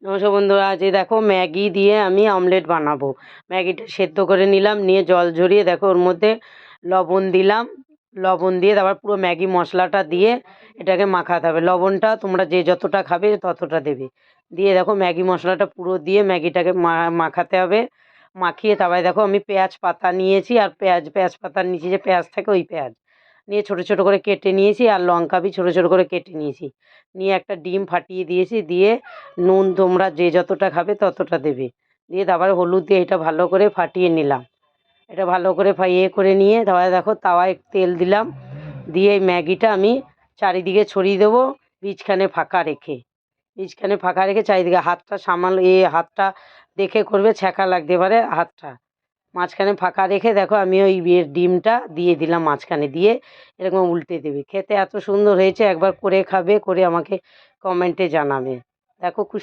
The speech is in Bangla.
নমস্কার বন্ধুরা, আজ এই দেখো ম্যাগি দিয়ে আমি অমলেট বানাবো। ম্যাগিটা সেদ্ধ করে নিলাম, নিয়ে জল ঝরিয়ে দেখো ওর মধ্যে লবণ দিলাম। লবণ দিয়ে তারপর পুরো ম্যাগি মশলাটা দিয়ে এটাকে মাখাতে হবে। লবণটা তোমরা যে যতটা খাবে ততটা দেবে। দিয়ে দেখো ম্যাগি মশলাটা পুরো দিয়ে ম্যাগিটাকে মাখাতে হবে। মাখিয়ে তারপরে দেখো আমি পেঁয়াজ পাতা নিয়েছি, আর পেঁয়াজ পাতার নিচে যে পেঁয়াজ থাকে ওই পেঁয়াজ নিয়ে ছোটো ছোটো করে কেটে নিয়েছি, আর লঙ্কা বি ছোটো ছোটো করে কেটে নিয়েছি। নিয়ে একটা ডিম ফাটিয়ে দিয়েছি, দিয়ে নুন তোমরা যে যতটা খাবে ততটা দেবে। দিয়ে তারপরে হলুদ দিয়ে এটা ভালো করে ফাটিয়ে নিলাম। এটা ভালো করে করে নিয়ে তারপরে দেখো তাওয়ায় তেল দিলাম, দিয়ে এই ম্যাগিটা আমি চারিদিকে ছড়িয়ে দেবো, বীজখানে ফাঁকা রেখে চারিদিকে হাতটা হাতটা দেখে করবে, ছ্যাঁকা লাগতে পারে হাতটা। মাঝখানে ফাঁকা রেখে দেখো আমি ওই ডিমটা দিয়ে দিলাম, মাঝখানে দিয়ে এরকম উল্টে দেবে। খেতে এত সুন্দর হয়েছে, একবার করে খাবে, করে আমাকে কমেন্টে জানাবে। দেখো খুব